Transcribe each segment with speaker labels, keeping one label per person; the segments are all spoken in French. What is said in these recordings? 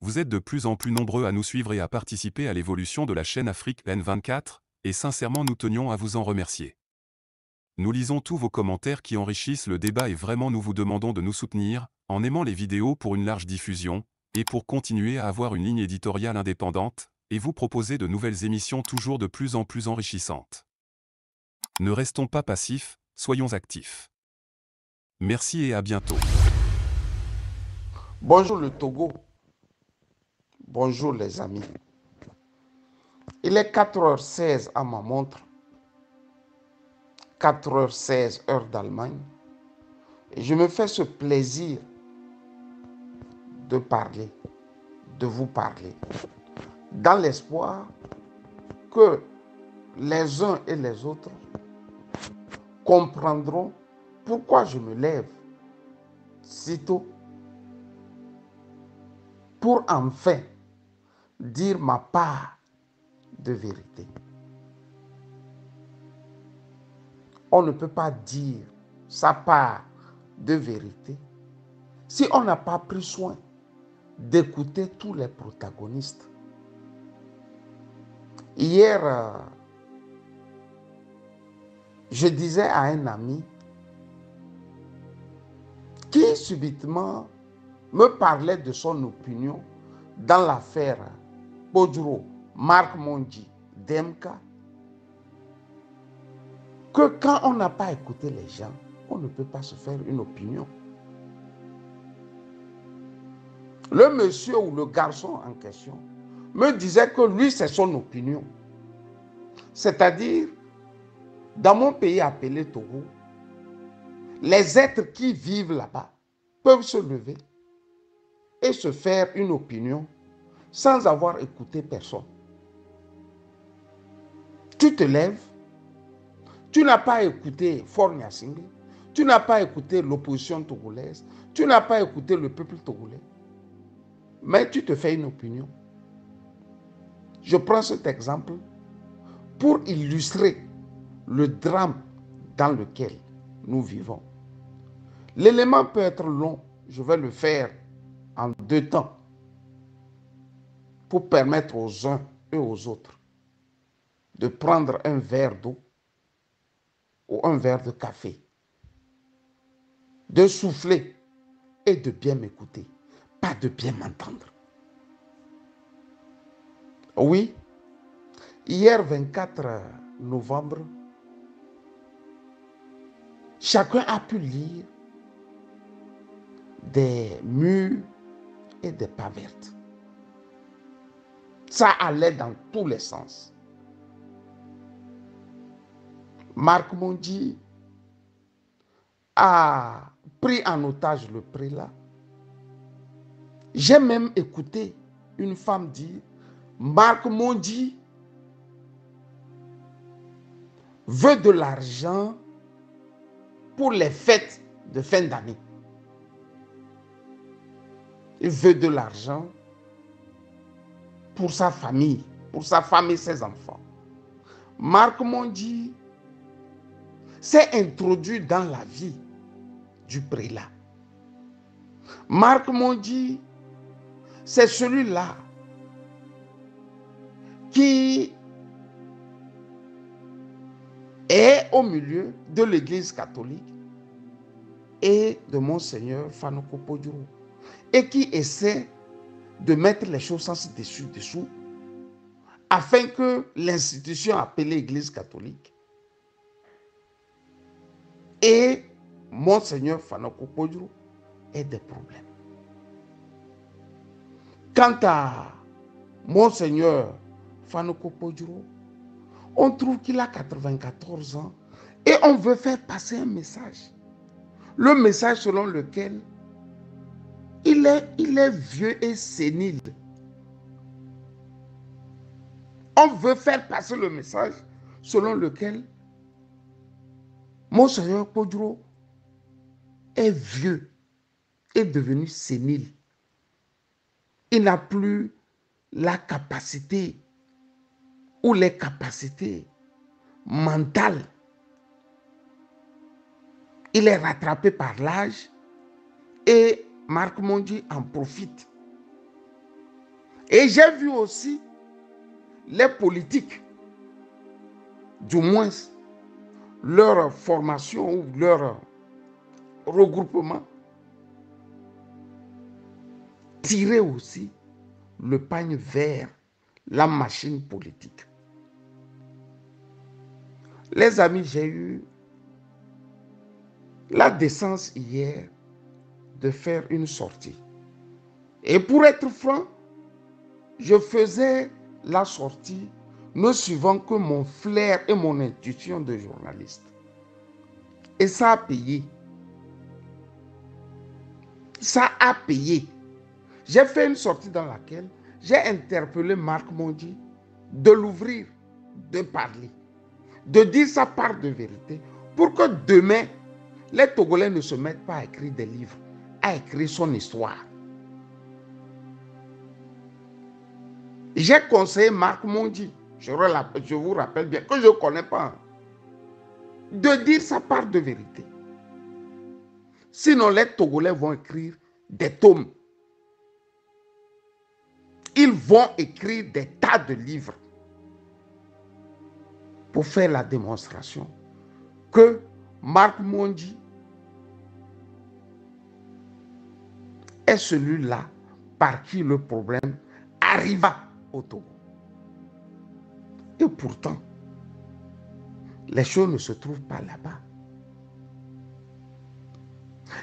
Speaker 1: Vous êtes de plus en plus nombreux à nous suivre et à participer à l'évolution de la chaîne Afrique N24, et sincèrement nous tenions à vous en remercier. Nous lisons tous vos commentaires qui enrichissent le débat et vraiment nous vous demandons de nous soutenir, en aimant les vidéos pour une large diffusion, et pour continuer à avoir une ligne éditoriale indépendante, et vous proposer de nouvelles émissions toujours de plus en plus enrichissantes. Ne restons pas passifs, soyons actifs. Merci et à bientôt.
Speaker 2: Bonjour le Togo. Bonjour les amis. Il est 4h16 à ma montre. 4h16 heure d'Allemagne. Et je me fais ce plaisir de parler, de vous parler, dans l'espoir que les uns et les autres comprendront pourquoi je me lève si tôt pour enfin dire ma part de vérité. On ne peut pas dire sa part de vérité si on n'a pas pris soin d'écouter tous les protagonistes. Hier, je disais à un ami qui subitement me parlait de son opinion dans l'affaire Podjoro, Marc Mondji, Demka, que quand on n'a pas écouté les gens, on ne peut pas se faire une opinion. Le monsieur ou le garçon en question me disait que lui, c'est son opinion. C'est-à-dire, dans mon pays appelé Togo, les êtres qui vivent là-bas peuvent se lever et se faire une opinion sans avoir écouté personne. Tu te lèves, tu n'as pas écouté Faure Gnassingbé, tu n'as pas écouté l'opposition togolaise, tu n'as pas écouté le peuple togolais, mais tu te fais une opinion. Je prends cet exemple pour illustrer le drame dans lequel nous vivons. L'élément peut être long, je vais le faire en 2 temps pour permettre aux uns et aux autres de prendre un verre d'eau ou un verre de café, de souffler et de bien m'écouter, pas de bien m'entendre. Oui, hier 24 novembre, chacun a pu lire des murs et des pavertes. Ça allait dans tous les sens. Marc Mondji a pris en otage le prélat. J'ai même écouté une femme dire, Marc Mondji veut de l'argent pour les fêtes de fin d'année. Il veut de l'argent pour sa famille, ses enfants. Marc Mondji s'est introduit dans la vie du prélat. Marc Mondji, c'est celui-là qui est au milieu de l'église catholique et de Monseigneur Fanoko Podjoro et qui essaie de mettre les choses sens dessus afin que l'institution appelée église catholique et Monseigneur Fanoko Podjoro ait des problèmes. Quant à Monseigneur Fanoko Podjoro, on trouve qu'il a 94 ans et on veut faire passer un message. Le message selon lequel il est vieux et sénile. On veut faire passer le message selon lequel Monseigneur Podjoro est vieux et devenu sénile. Il n'a plus la capacité ou les capacités mentales. Il est rattrapé par l'âge et Marc Mondji en profite Et j'ai vu aussi les politiques, du moins leur formation ou leur regroupement, tirer aussi le pagne vers la machine politique. Les amis, j'ai eu la décence hier de faire une sortie. Et pour être franc, je faisais la sortie ne suivant que mon flair et mon intuition de journaliste. Et ça a payé. Ça a payé. J'ai fait une sortie dans laquelle j'ai interpellé Marc Mondy de l'ouvrir, de parler, de dire sa part de vérité pour que demain, les Togolais ne se mettent pas à écrire des livres, à écrire son histoire. J'ai conseillé Marc Mondy, je vous rappelle bien que je ne connais pas, de dire sa part de vérité. Sinon, les Togolais vont écrire des tomes. Ils vont écrire des tas de livres pour faire la démonstration que Marc Mondy est celui-là par qui le problème arriva au Togo. Et pourtant, les choses ne se trouvent pas là-bas.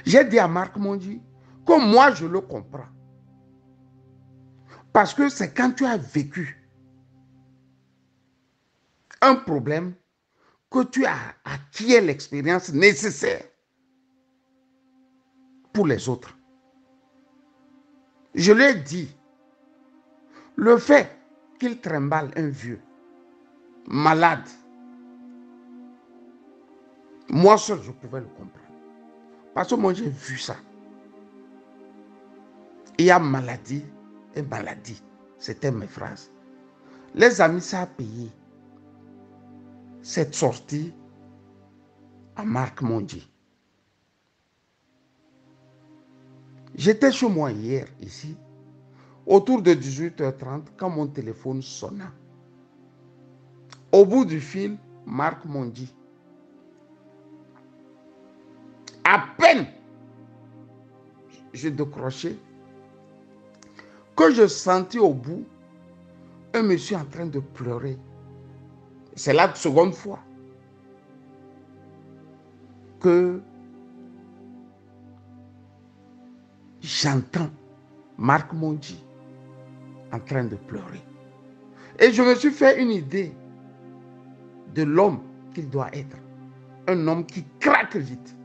Speaker 2: J'ai dit à Marc Mondy que moi je le comprends. Parce que c'est quand tu as vécu un problème que tu as acquis l'expérience nécessaire pour les autres. Je lui ai dit, le fait qu'il trimballe un vieux, malade, moi seul je pouvais le comprendre. Parce que moi j'ai vu ça. Il y a maladie et maladie. C'était mes phrases. Les amis, ça a payé cette sortie à Marc Mondy. J'étais chez moi hier, ici, autour de 18h30, quand mon téléphone sonna. Au bout du fil, Marc Mondy. À peine je décrochais que je sentis au bout un monsieur en train de pleurer. C'est la seconde fois que j'entends Marc Mondy en train de pleurer. Et je me suis fait une idée de l'homme qu'il doit être. Un homme qui craque vite.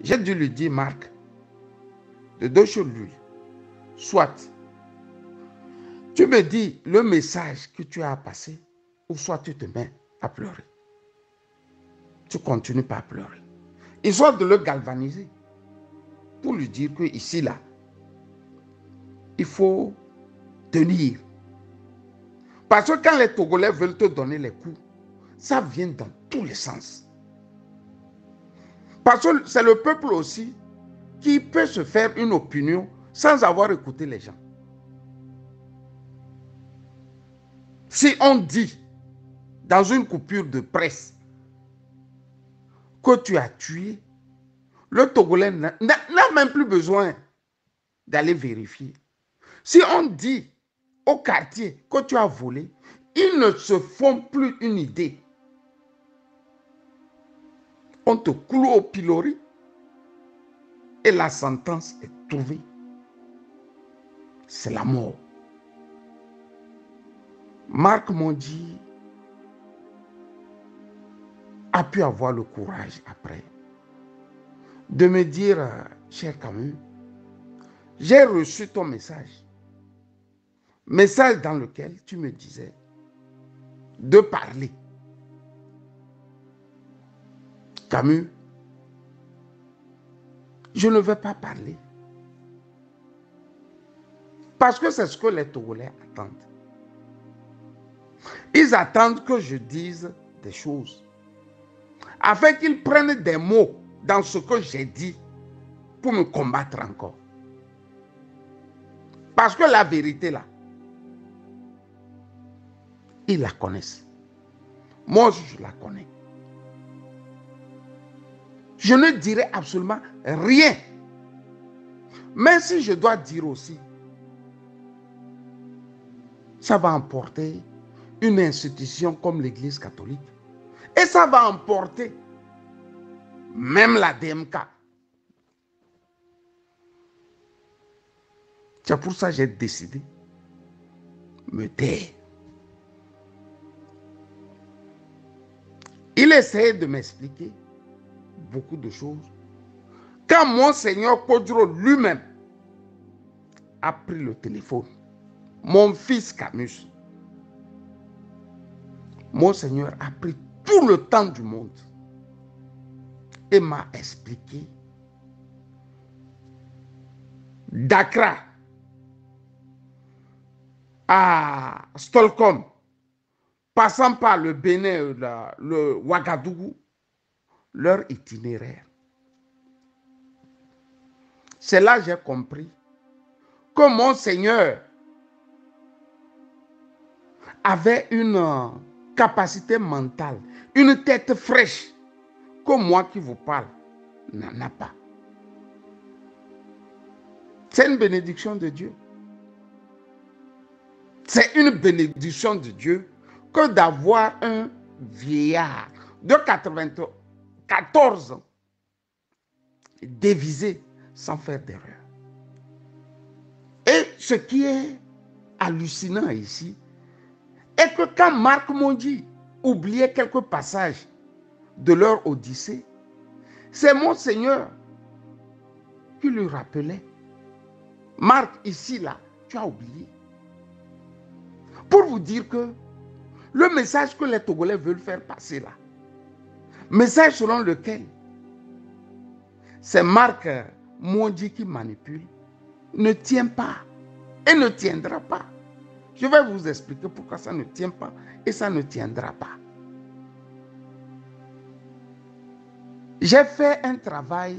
Speaker 2: J'ai dû lui dire, Marc, de deux choses l'huile. Soit tu me dis le message que tu as passé, ou soit tu te mets à pleurer. Tu continues pas à pleurer. Histoire de le galvaniser. Pour lui dire que ici, là, il faut tenir. Parce que quand les Togolais veulent te donner les coups, ça vient dans tous les sens. Parce que c'est le peuple aussi qui peut se faire une opinion sans avoir écouté les gens. Si on dit dans une coupure de presse que tu as tué, le Togolais n'a même plus besoin d'aller vérifier. Si on dit au quartier que tu as volé, ils ne se font plus une idée. On te cloue au pilori et la sentence est trouvée. C'est la mort. Marc Mondy a pu avoir le courage après de me dire, cher Camus, j'ai reçu ton message. Message dans lequel tu me disais de parler. Camus, je ne vais pas parler. Parce que c'est ce que les Togolais attendent. Ils attendent que je dise des choses. Afin qu'ils prennent des mots dans ce que j'ai dit pour me combattre encore. Parce que la vérité là, ils la connaissent. Moi, je la connais. Je ne dirai absolument rien. Mais si je dois dire aussi, ça va emporter une institution comme l'Église catholique. Et ça va emporter même la DMK. C'est pour ça que j'ai décidé de me taire. Il essayait de m'expliquer beaucoup de choses. Quand Monseigneur Kodjo lui-même a pris le téléphone, mon fils Camus, Monseigneur a pris tout le temps du monde et m'a expliqué d'Accra à Stockholm, passant par le Bénin, le Ouagadougou, leur itinéraire. C'est là que j'ai compris que Monseigneur avait une capacité mentale, une tête fraîche que moi qui vous parle n'en a pas. C'est une bénédiction de Dieu. C'est une bénédiction de Dieu que d'avoir un vieillard de 94 ans dévisé sans faire d'erreur. Et ce qui est hallucinant ici est que quand Marc Mondi oubliait quelques passages de leur Odyssée, c'est Monseigneur qui lui rappelait. Marc, ici, là, tu as oublié. Pour vous dire que le message que les Togolais veulent faire passer là, message selon lequel c'est Marc Mondi qui manipule, ne tient pas et ne tiendra pas. Je vais vous expliquer pourquoi ça ne tient pas et ça ne tiendra pas. J'ai fait un travail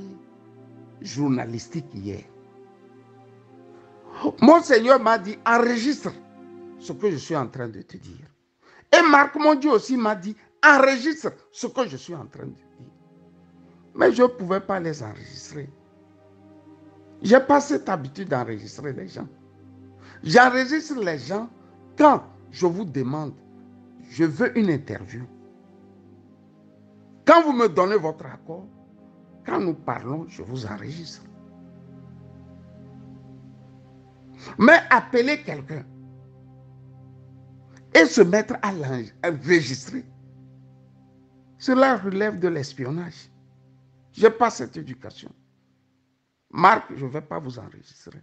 Speaker 2: journalistique hier. Monseigneur m'a dit, enregistre ce que je suis en train de te dire. Et Marc Mondi aussi m'a dit, enregistre ce que je suis en train de dire. Mais je ne pouvais pas les enregistrer. Je n'ai pas cette habitude d'enregistrer les gens. J'enregistre les gens quand je vous demande, je veux une interview. Quand vous me donnez votre accord, quand nous parlons, je vous enregistre. Mais appeler quelqu'un et se mettre à l'enregistrer, cela relève de l'espionnage. Je n'ai pas cette éducation. Marc, je ne vais pas vous enregistrer.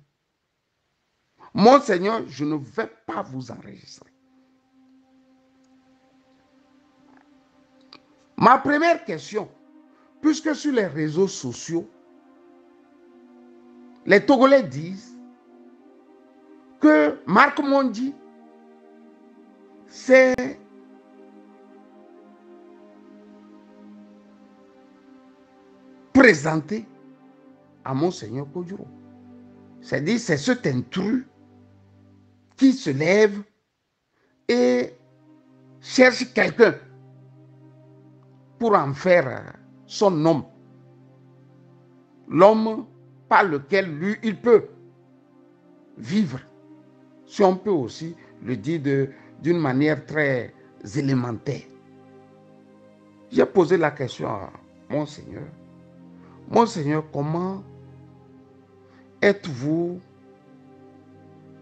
Speaker 2: Monseigneur, je ne vais pas vous enregistrer. Ma première question, puisque sur les réseaux sociaux, les Togolais disent que Marc Mondi s'est présenté à Monseigneur Kodjo. C'est-à-dire, c'est cet intrus qui se lève et cherche quelqu'un pour en faire son homme. L'homme par lequel lui, il peut vivre. Si on peut aussi le dire d'une manière très élémentaire. J'ai posé la question à Monseigneur. Monseigneur, comment êtes-vous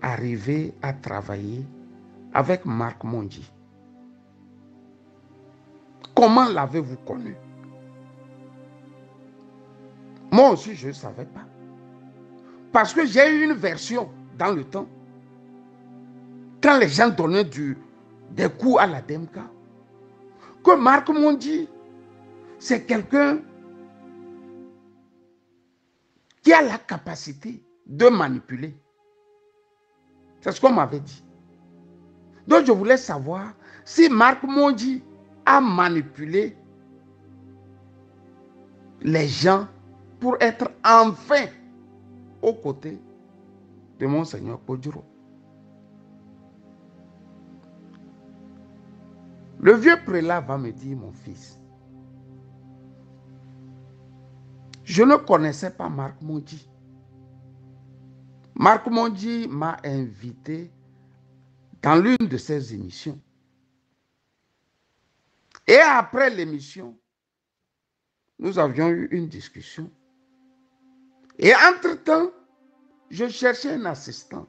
Speaker 2: arrivé à travailler avec Marc Mondi? Comment l'avez-vous connu? Moi aussi, je ne savais pas. Parce que j'ai eu une version dans le temps. Quand les gens donnaient des coups à la DMK, que Marc Mondi, c'est quelqu'un qui a la capacité de manipuler. C'est ce qu'on m'avait dit. Donc je voulais savoir si Marc Mondi a manipulé les gens pour être enfin aux côtés de Monseigneur Podjuro. Le vieux prélat va me dire, mon fils, je ne connaissais pas Marc Mondi. Marc Mondi m'a invité dans l'une de ses émissions. Et après l'émission, nous avions eu une discussion. Et entre-temps, je cherchais un assistant.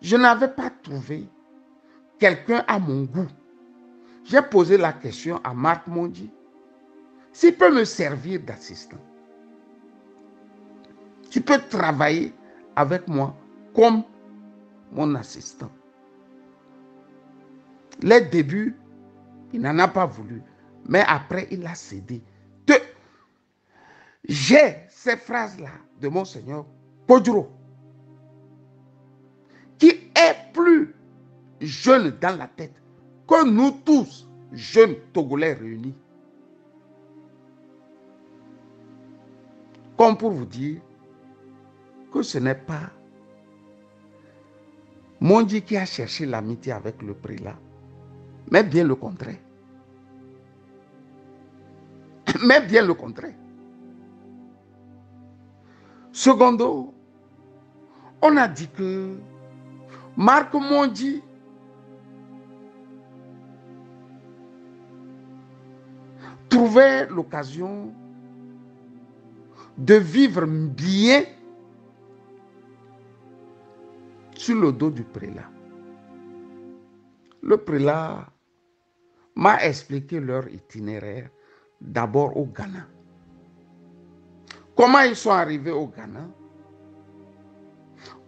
Speaker 2: Je n'avais pas trouvé quelqu'un à mon goût. J'ai posé la question à Marc Mondi s'il peut me servir d'assistant. Tu peux travailler avec moi comme mon assistant. Les débuts, il n'en a pas voulu. Mais après, il a cédé. J'ai ces phrases-là de Monseigneur Podjuro, qui est plus jeune dans la tête que nous tous, jeunes Togolais réunis. Comme pour vous dire que ce n'est pas Mondi qui a cherché l'amitié avec le prélat, mais bien le contraire. Mais bien le contraire. Secondo, on a dit que Marc Mondi trouvait l'occasion de vivre bien sur le dos du prélat. Le prélat m'a expliqué leur itinéraire, d'abord au Ghana. Comment ils sont arrivés au Ghana?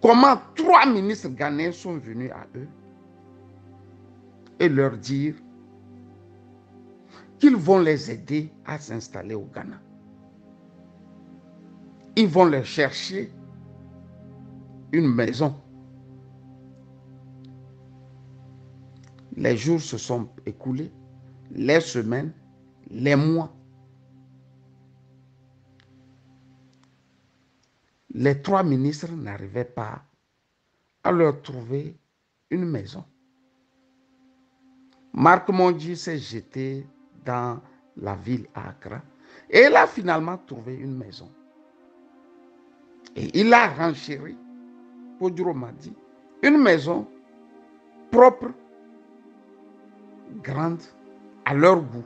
Speaker 2: Comment 3 ministres ghanéens sont venus à eux et leur dire qu'ils vont les aider à s'installer au Ghana. Ils vont leur chercher une maison. Les jours se sont écoulés, les semaines, les mois. Les 3 ministres n'arrivaient pas à leur trouver une maison. Marc Mondi s'est jeté dans la ville Accra et il a finalement trouvé une maison. Et il a renchéri, Podjuro m'a dit, une maison propre, grande, à leur goût.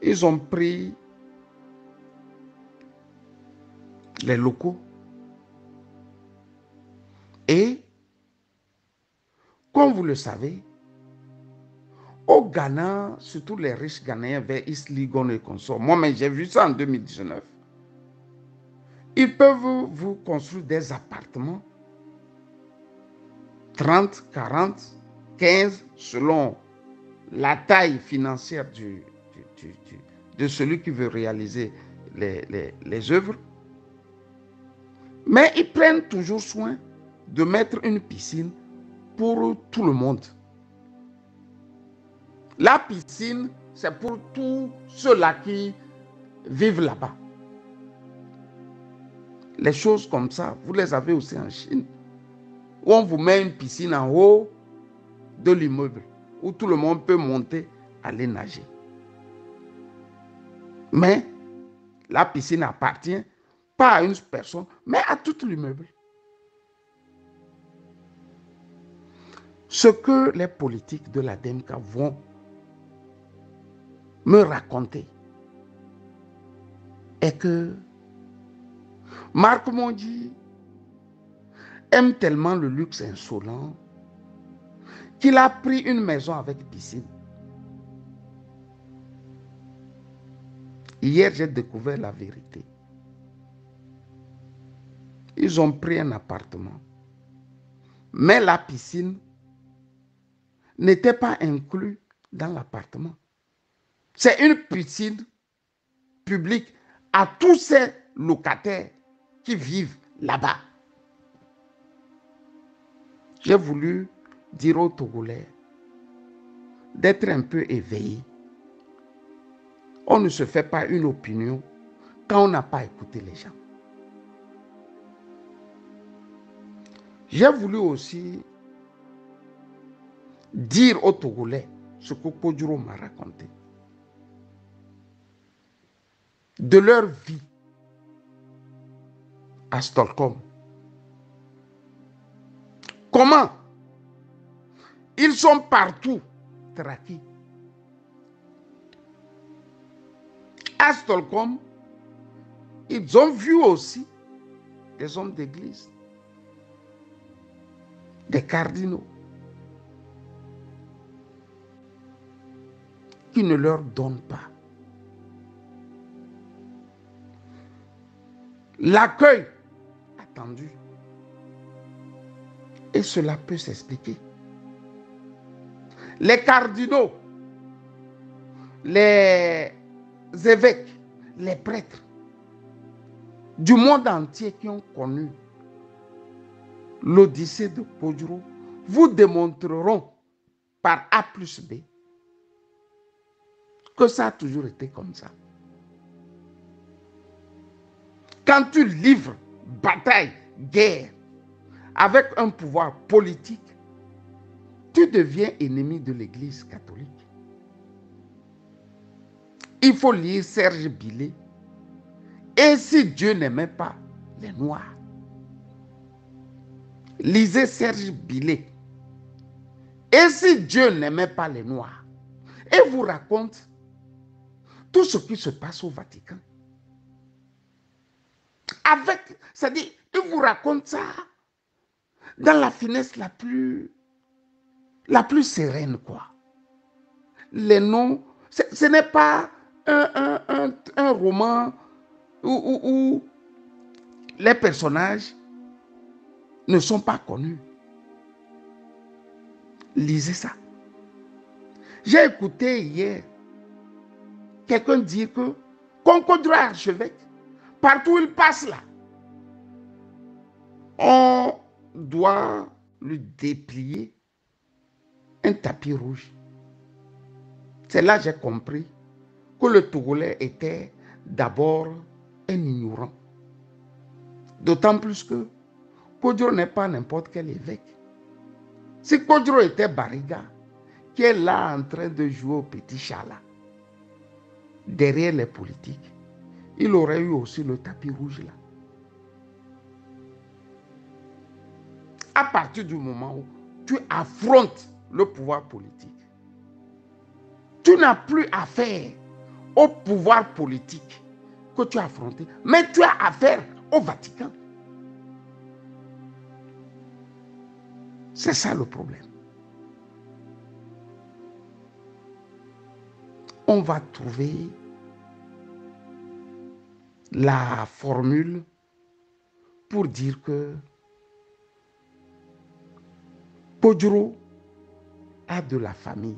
Speaker 2: Ils ont pris les locaux et, comme vous le savez, au Ghana, surtout les riches Ghanéens vers East Legon et consorts, moi-même j'ai vu ça en 2019, ils peuvent vous construire des appartements 30, 40, 15 selon la taille financière de celui qui veut réaliser les œuvres. Mais ils prennent toujours soin de mettre une piscine pour tout le monde. La piscine, c'est pour tous ceux-là qui vivent là-bas. Les choses comme ça, vous les avez aussi en Chine, où on vous met une piscine en haut de l'immeuble, où tout le monde peut monter, aller nager. Mais la piscine appartient pas à une personne, mais à tout l'immeuble. Ce que les politiques de la DEMCA vont me raconter est que Marc Mondi aime tellement le luxe insolent qu'il a pris une maison avec piscine. Hier, j'ai découvert la vérité. Ils ont pris un appartement, mais la piscine n'était pas inclue dans l'appartement. C'est une piscine publique à tous ces locataires qui vivent là-bas. J'ai voulu dire aux Togolais d'être un peu éveillés. On ne se fait pas une opinion quand on n'a pas écouté les gens. J'ai voulu aussi dire aux Togolais ce que Kodjuro m'a raconté. De leur vie à Stockholm. Comment ils sont partout traqués. À Stockholm, ils ont vu aussi des hommes d'église, des cardinaux, qui ne leur donnent pas l'accueil attendu. Et cela peut s'expliquer. Les cardinaux, les évêques, les prêtres du monde entier qui ont connu l'Odyssée de Kodjuro vous démontreront par A plus B que ça a toujours été comme ça. Quand tu livres bataille, guerre avec un pouvoir politique, tu deviens ennemi de l'Église catholique. Il faut lire Serge Billet. Et si Dieu n'aimait pas les Noirs, lisez Serge Billet. Et si Dieu n'aimait pas les Noirs, et vous raconte tout ce qui se passe au Vatican. C'est-à-dire, il vous raconte ça dans la finesse la plus sereine, quoi. Les noms, ce n'est pas un roman où les personnages ne sont pas connus. Lisez ça. J'ai écouté hier quelqu'un dire que Kodjuro archevêque, partout où il passe là, on doit lui déplier un tapis rouge. C'est là que j'ai compris que le Togolais était d'abord un ignorant. D'autant plus que Kodjuro n'est pas n'importe quel évêque. Si Kodjuro était Bariga, qui est là en train de jouer au petit chat là, derrière les politiques, il aurait eu aussi le tapis rouge là. À partir du moment où tu affrontes le pouvoir politique, tu n'as plus affaire au pouvoir politique que tu as affronté, mais tu as affaire au Vatican. C'est ça le problème. On va trouver la formule pour dire que Kodjuro a de la famille.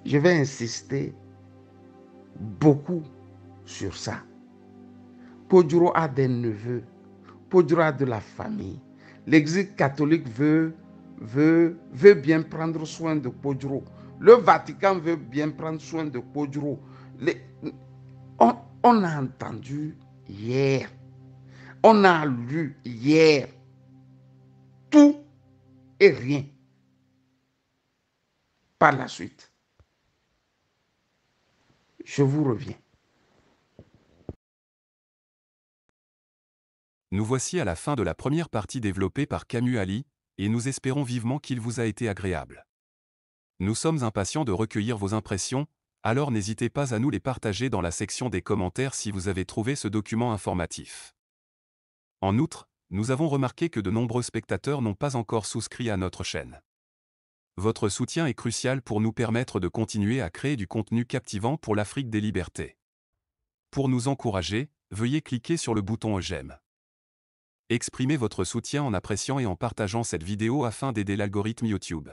Speaker 2: Je vais insister beaucoup sur ça. Kodjuro a des neveux. Kodjuro a de la famille. L'Église catholique veut bien prendre soin de Kodjuro. Le Vatican veut bien prendre soin de Kodjuro. On a entendu hier. On a lu hier. Tout et rien. Par la suite. Je vous reviens.
Speaker 1: Nous voici à la fin de la première partie développée par Camus Ali, et nous espérons vivement qu'il vous a été agréable. Nous sommes impatients de recueillir vos impressions, alors n'hésitez pas à nous les partager dans la section des commentaires si vous avez trouvé ce document informatif. En outre, nous avons remarqué que de nombreux spectateurs n'ont pas encore souscrit à notre chaîne. Votre soutien est crucial pour nous permettre de continuer à créer du contenu captivant pour l'Afrique des libertés. Pour nous encourager, veuillez cliquer sur le bouton j'aime. Exprimez votre soutien en appréciant et en partageant cette vidéo afin d'aider l'algorithme YouTube.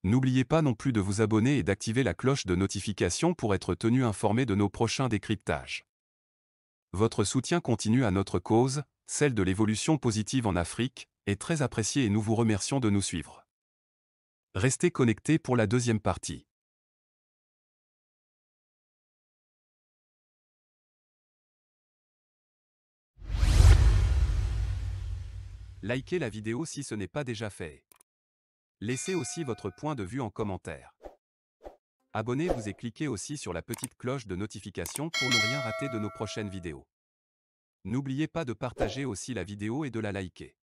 Speaker 1: N'oubliez pas non plus de vous abonner et d'activer la cloche de notification pour être tenu informé de nos prochains décryptages. Votre soutien continu à notre cause, celle de l'évolution positive en Afrique, est très apprécié et nous vous remercions de nous suivre. Restez connectés pour la deuxième partie. Likez la vidéo si ce n'est pas déjà fait. Laissez aussi votre point de vue en commentaire. Abonnez-vous et cliquez aussi sur la petite cloche de notification pour ne rien rater de nos prochaines vidéos. N'oubliez pas de partager aussi la vidéo et de la liker.